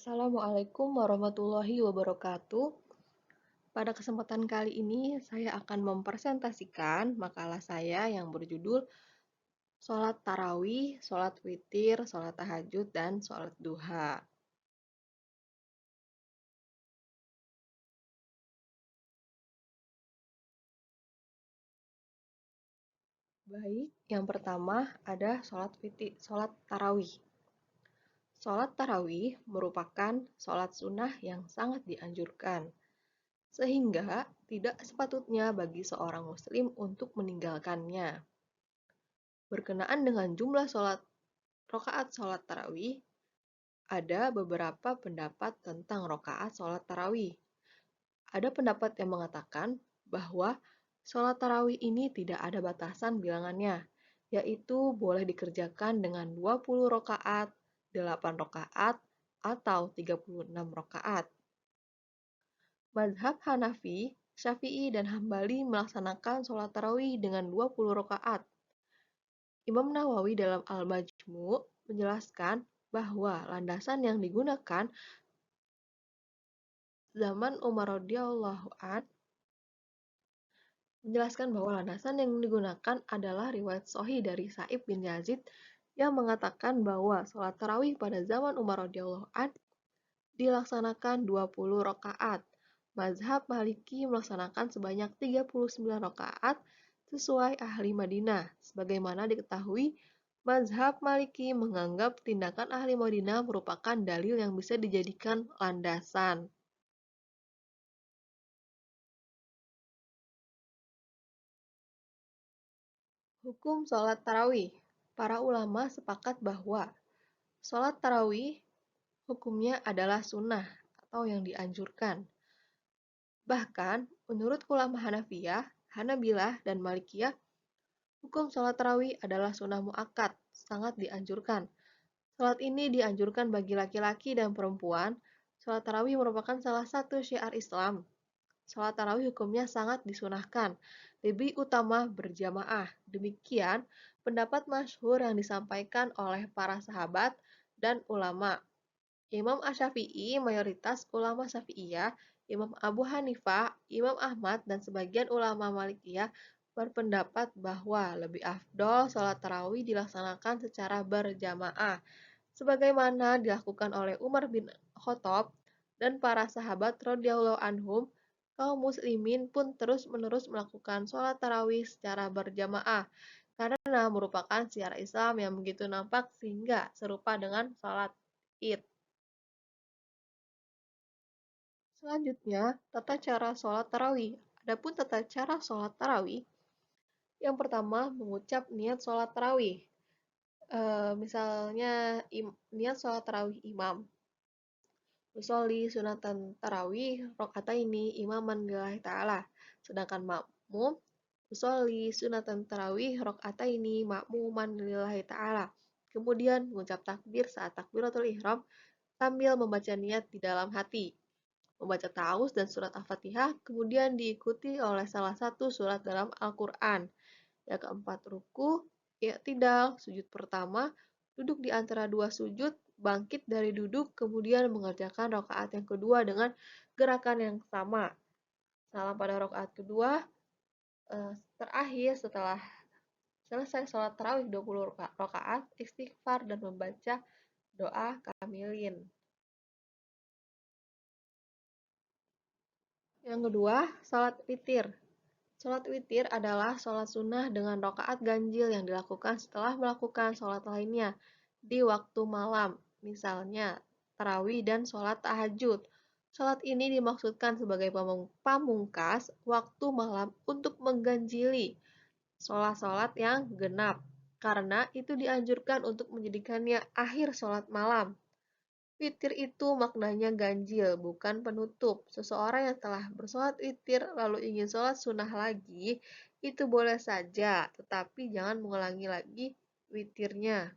Assalamualaikum warahmatullahi wabarakatuh. Pada kesempatan kali ini, saya akan mempresentasikan makalah saya yang berjudul Sholat Tarawih, Sholat Witir, Sholat Tahajud, dan Sholat Duha. Baik, yang pertama ada sholat tarawih. Sholat tarawih merupakan sholat sunnah yang sangat dianjurkan, sehingga tidak sepatutnya bagi seorang muslim untuk meninggalkannya. Berkenaan dengan jumlah rakaat sholat tarawih, ada beberapa pendapat tentang rakaat sholat tarawih. Ada pendapat yang mengatakan bahwa sholat tarawih ini tidak ada batasan bilangannya, yaitu boleh dikerjakan dengan 20 rakaat, 8 rakaat, atau 36 rakaat. Mazhab Hanafi, Syafi'i, dan Hambali melaksanakan sholat tarawih dengan 20 rakaat. Imam Nawawi dalam Al-Majmu' menjelaskan bahwa landasan yang digunakan zaman Umar radhiyallahu an menjelaskan bahwa landasan yang digunakan adalah riwayat sahih dari Sa'ib bin Yazid yang mengatakan bahwa sholat tarawih pada zaman Umar radhiyallahu an dilaksanakan 20 rakaat. Mazhab Maliki melaksanakan sebanyak 39 rakaat sesuai ahli Madinah. Sebagaimana diketahui, Mazhab Maliki menganggap tindakan ahli Madinah merupakan dalil yang bisa dijadikan landasan. Hukum sholat tarawih. Para ulama sepakat bahwa sholat tarawih hukumnya adalah sunnah atau yang dianjurkan. Bahkan, menurut ulama Hanafiyah, Hanabilah, dan Malikiyah, hukum sholat tarawih adalah sunnah muakkad, sangat dianjurkan. Sholat ini dianjurkan bagi laki-laki dan perempuan. Sholat tarawih merupakan salah satu syiar Islam. Sholat tarawih hukumnya sangat disunahkan, lebih utama berjamaah. Demikian pendapat masyhur yang disampaikan oleh para sahabat dan ulama. Imam Asy-Syafi'i, mayoritas ulama Syafi'iyah, Imam Abu Hanifah, Imam Ahmad, dan sebagian ulama Malikiyah berpendapat bahwa lebih afdol sholat tarawih dilaksanakan secara berjamaah, sebagaimana dilakukan oleh Umar bin Khattab dan para sahabat radhiyallahu anhum. Kaum muslimin pun terus-menerus melakukan sholat tarawih secara berjamaah karena merupakan syiar Islam yang begitu nampak sehingga serupa dengan sholat Id. Selanjutnya, tata cara sholat tarawih. Adapun tata cara sholat tarawih, yang pertama mengucap niat sholat tarawih. Misalnya niat sholat tarawih imam. Usolli sunatan tarawih rakaataini imaman lillahi ta'ala. Sedangkan makmum usolli sunatan tarawih rakaataini makmuman lillahi ta'ala. Kemudian mengucap takbir saat takbiratul ihram sambil membaca niat di dalam hati. Membaca ta'awuz dan surat Al-Fatihah kemudian diikuti oleh salah satu surat dalam Al-Quran. Yang keempat, ruku, i'tidal, sujud pertama, duduk di antara dua sujud, bangkit dari duduk, kemudian mengerjakan rakaat yang kedua dengan gerakan yang sama. Salam pada rakaat kedua, terakhir setelah selesai sholat tarawih 20 rakaat, istighfar dan membaca doa kamilin. Yang kedua, sholat witir. Sholat witir adalah sholat sunnah dengan rakaat ganjil yang dilakukan setelah melakukan sholat lainnya di waktu malam, misalnya tarawih dan sholat tahajud. Sholat ini dimaksudkan sebagai pamungkas waktu malam untuk mengganjili sholat-sholat yang genap, karena itu dianjurkan untuk menjadikannya akhir sholat malam. Witir itu maknanya ganjil, bukan penutup. Seseorang yang telah bersolat witir lalu ingin sholat sunnah lagi, itu boleh saja, tetapi jangan mengulangi lagi witirnya.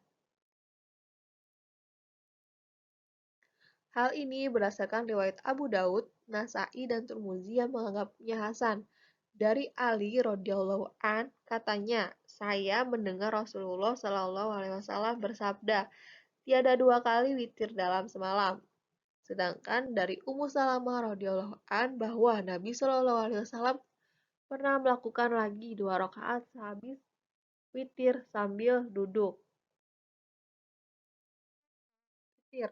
Hal ini berdasarkan riwayat Abu Daud, Nasa'i, dan Tirmidzi yang menganggapnya hasan. Dari Ali radhiyallahu an katanya, saya mendengar Rasulullah shallallahu alaihi wasallam bersabda, tiada dua kali witir dalam semalam. Sedangkan dari Ummu Salamah radhiyallahu an bahwa Nabi Shallallahu alaihi wasallam pernah melakukan lagi 2 rakaat sehabis witir sambil duduk. Witir.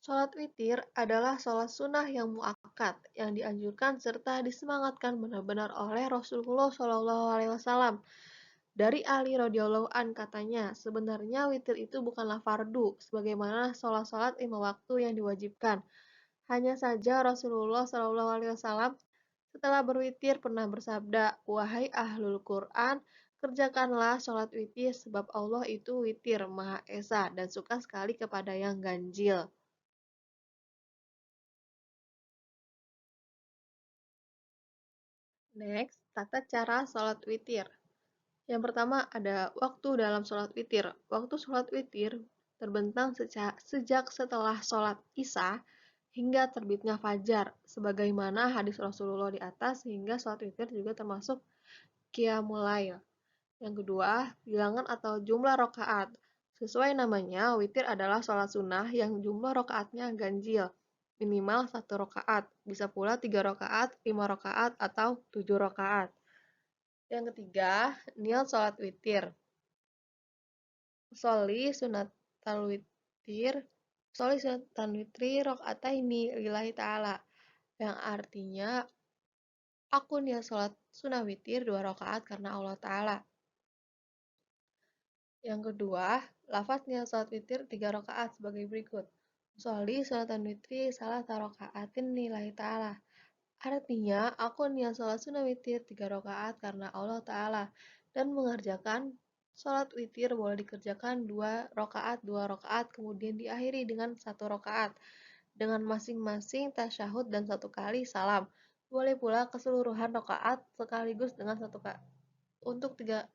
Sholat witir adalah sholat sunnah yang muakkad, yang dianjurkan serta disemangatkan benar-benar oleh Rasulullah Shallallahu Alaihi Wasallam. Dari Ali radhiyallahu an katanya, sebenarnya witir itu bukanlah fardu, sebagaimana sholat-sholat 5 waktu yang diwajibkan. Hanya saja Rasulullah Shallallahu Alaihi Wasallam setelah berwitir pernah bersabda, "Wahai ahlul Quran, kerjakanlah sholat witir sebab Allah itu witir, Maha Esa, dan suka sekali kepada yang ganjil." Next, tata cara sholat witir. Yang pertama ada waktu dalam sholat witir. Waktu sholat witir terbentang sejak setelah sholat Isya hingga terbitnya fajar, sebagaimana hadis Rasulullah di atas, sehingga sholat witir juga termasuk qiyamul lail. Yang kedua, bilangan atau jumlah rokaat. Sesuai namanya, witir adalah sholat sunnah yang jumlah rokaatnya ganjil, minimal 1 rokaat, bisa pula 3 rokaat, 5 rokaat, atau 7 rokaat. Yang ketiga, niat sholat witir. Soli sunatal witir, soli sunatan witri rokaataini lillahi ta'ala. Yang artinya, aku niat sholat sunnah witir 2 rokaat karena Allah Ta'ala. Yang kedua, lafaz niat sholat witir 3 rokaat sebagai berikut. Soli sunatan witri salah tarokaatin lillahi ta'ala. Artinya, aku niat sholat sunnah witir 3 rokaat karena Allah Ta'ala, dan mengerjakan sholat witir boleh dikerjakan 2 rokaat, kemudian diakhiri dengan 1 rokaat, dengan masing-masing tasyahud dan 1 kali salam. Boleh pula keseluruhan rokaat sekaligus dengan untuk 1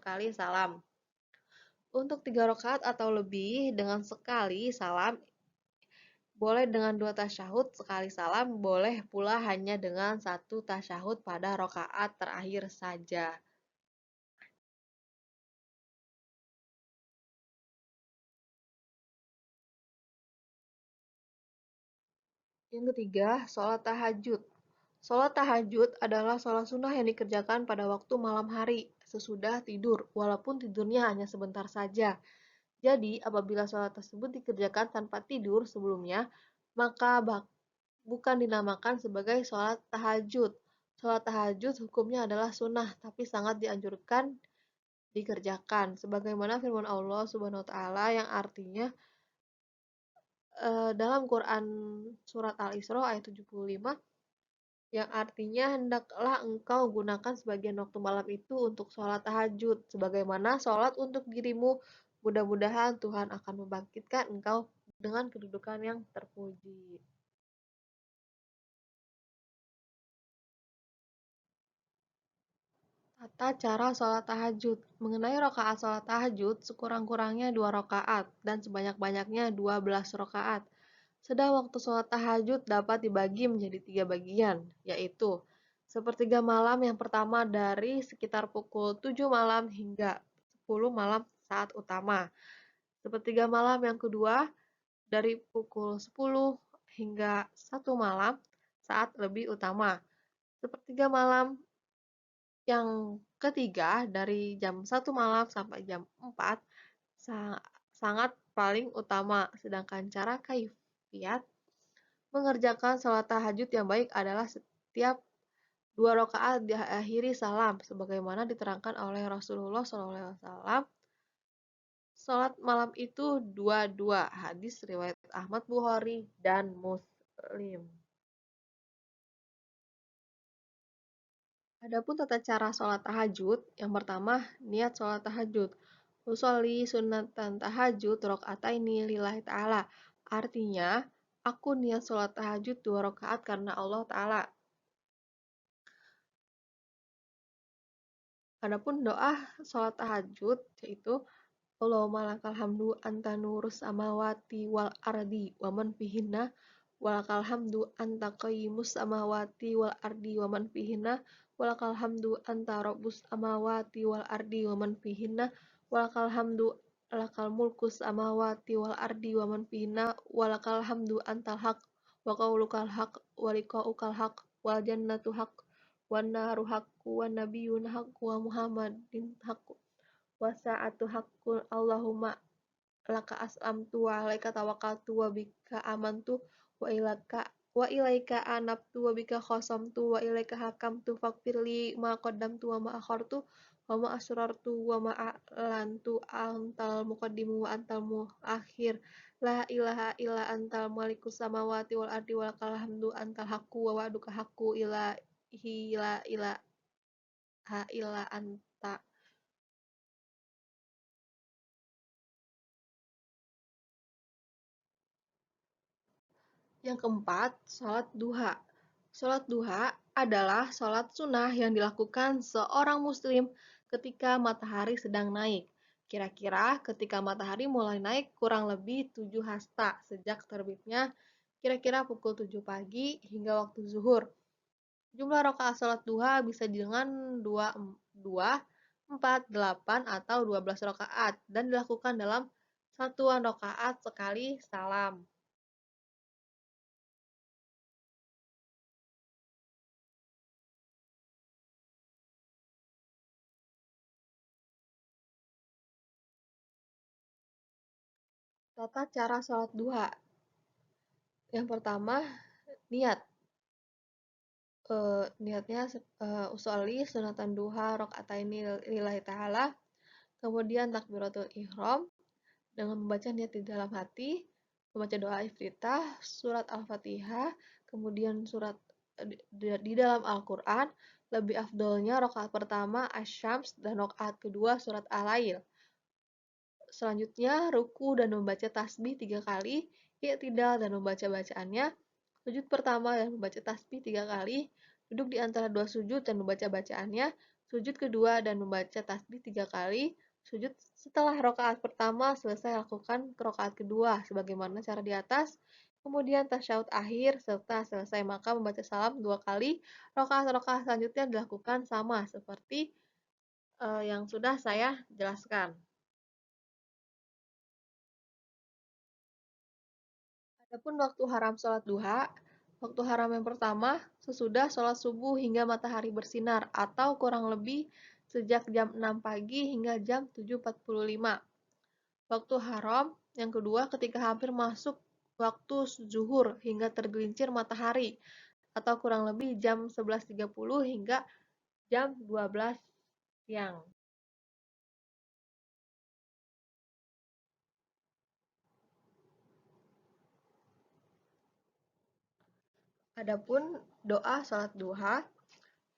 kali salam. Untuk 3 rokaat atau lebih dengan sekali salam, boleh dengan 2 tasyahud sekali salam, boleh pula hanya dengan 1 tasyahud pada rokaat terakhir saja. Yang ketiga, sholat tahajud. Sholat tahajud adalah sholat sunnah yang dikerjakan pada waktu malam hari, sesudah tidur, walaupun tidurnya hanya sebentar saja. Jadi, apabila sholat tersebut dikerjakan tanpa tidur sebelumnya, maka bukan dinamakan sebagai sholat tahajud. Sholat tahajud hukumnya adalah sunnah, tapi sangat dianjurkan dikerjakan. Sebagaimana firman Allah Subhanahu wa Ta'ala yang artinya dalam Quran surat Al-Isra ayat 75, yang artinya hendaklah engkau gunakan sebagian waktu malam itu untuk sholat tahajud, sebagaimana sholat untuk dirimu. Mudah-mudahan Tuhan akan membangkitkan engkau dengan kedudukan yang terpuji. Tata cara sholat tahajud. Mengenai rokaat sholat tahajud, sekurang-kurangnya 2 rokaat dan sebanyak-banyaknya 12 rokaat. Sedang waktu sholat tahajud dapat dibagi menjadi 3 bagian, yaitu sepertiga malam yang pertama dari sekitar pukul 7 malam hingga 10 malam saat utama. Sepertiga malam yang kedua dari pukul 10 hingga 1 malam saat lebih utama. Sepertiga malam yang ketiga dari jam 1 malam sampai jam 4 sangat paling utama. Sedangkan cara kaifiat mengerjakan sholat tahajud yang baik adalah setiap 2 rokaat diakhiri salam, sebagaimana diterangkan oleh Rasulullah SAW. Sholat malam itu dua-dua. Hadis riwayat Ahmad, Bukhari, dan Muslim. Adapun tata cara sholat tahajud, yang pertama, niat sholat tahajud. Usolli sunatan tahajud rokaataini lillahi ta'ala. Artinya, aku niat sholat tahajud 2 rokaat karena Allah Ta'ala. Adapun doa sholat tahajud, yaitu Allahumma lakal hamdu anta nurus samawati wal ardi wa man fihinna walakal hamdu anta qayyimus samawati wal ardi wa man fihinna walakal hamdu anta rabbus samawati wal ardi wa man fihinna walakal hamdu lakal mulku samawati wal ardi wa man fihina walakal hamdu antal haq wa qaulukal haq wa liqaukal haq wal jannatu haq wan naru haqqu wan nabiyyuna haqqu wa muhammadin haqqu wa sa'atu haqqun Allahumma laka as'amtu wa alaika tawakkaltu wa bika amantu wa ilaika anabtu wa bika khosamtu wa ilaika hakamtu faghfirli ma qaddamtu wa ma akhartu wa ma asrartu wa ma a'lantu antal muqaddimu wa antal muakhir la ilaha illa antal malikus samawati wal ardi wa lakal hamdu antal haqqu wa wa'duka haqqu ilahi la ilaha illa anta. Yang keempat, sholat duha. Sholat duha adalah sholat sunnah yang dilakukan seorang muslim ketika matahari sedang naik. Kira-kira ketika matahari mulai naik kurang lebih 7 hasta sejak terbitnya kira-kira pukul 7 pagi hingga waktu zuhur. Jumlah rakaat sholat duha bisa dengan 2, 4, 8, atau 12 rakaat dan dilakukan dalam satuan rakaat sekali salam. Tata cara sholat duha. Yang pertama, niat. Niatnya usolli sunatan duha rakaataini lillahi ta'ala. Kemudian takbiratul ihram dengan membaca niat di dalam hati, membaca doa iftitah, surat Al-Fatihah, kemudian surat di dalam Al-Qur'an. Lebih afdolnya rakaat pertama Asy-Syams dan rakaat kedua surat Al-Lail. Selanjutnya, ruku dan membaca tasbih 3 kali, i'tidal dan membaca bacaannya, sujud pertama dan membaca tasbih 3 kali, duduk di antara dua sujud dan membaca bacaannya, sujud kedua dan membaca tasbih 3 kali, sujud setelah rakaat pertama selesai lakukan ke rakaat kedua sebagaimana cara di atas, kemudian tasyahud akhir serta selesai maka membaca salam 2 kali. Rakaat-rakaat selanjutnya dilakukan sama seperti yang sudah saya jelaskan. Adapun waktu haram sholat duha, waktu haram yang pertama sesudah sholat subuh hingga matahari bersinar atau kurang lebih sejak jam 6 pagi hingga jam 7.45. Waktu haram yang kedua ketika hampir masuk waktu zuhur hingga tergelincir matahari atau kurang lebih jam 11.30 hingga jam 12 siang. Adapun doa sholat duha,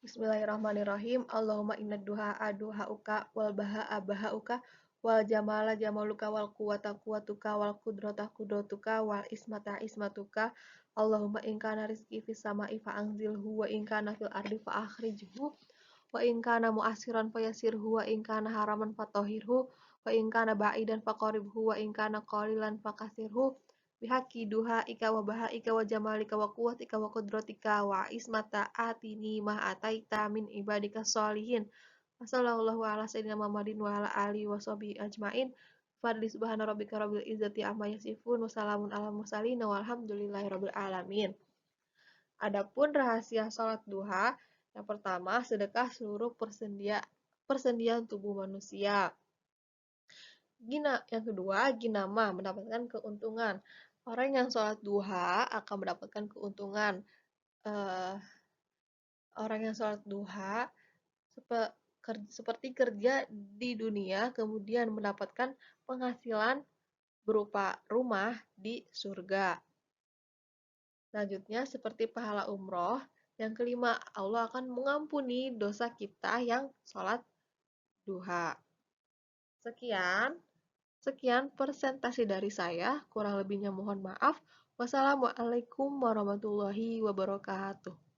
Bismillahirrahmanirrahim. Allahumma inna duha'a duha'uka wal baha'a baha'uka wal jamala jamaluka wal quwata quwatuka wal qudrata qudratuka wal ismata ismatuka. Allahumma in kana rizqi fis sama'i fa anzilhu wa in kana fil ardi fa akhrijhu wa in kana mu'asiran fayasirhu wa in kana haraman fatahhirhu wa in kana ba'idan faqaribhu wa in kana qalilan fakasirhu bihaqi duha ika wa baha ika wa jamalika wa quwwatika wa qudratika wa ismata atini ma ataita min ibadika sholihin. Wassallallahu ala sayyidina Muhammadin wa ala alihi wa sahbihi ajmain. Fadli subhana rabbika rabbil izzati amma yasifun wa salamun ala mursalin walhamdulillahi rabbil alamin. Adapun rahasia salat duha, yang pertama sedekah seluruh persendian tubuh manusia. Yang kedua, ginama mendapatkan keuntungan. Orang yang sholat duha akan mendapatkan keuntungan. Eh, orang yang sholat duha seperti kerja di dunia, kemudian mendapatkan penghasilan berupa rumah di surga. Selanjutnya, seperti pahala umroh. Yang kelima, Allah akan mengampuni dosa kita yang sholat duha. Sekian presentasi dari saya, kurang lebihnya mohon maaf. Wassalamualaikum warahmatullahi wabarakatuh.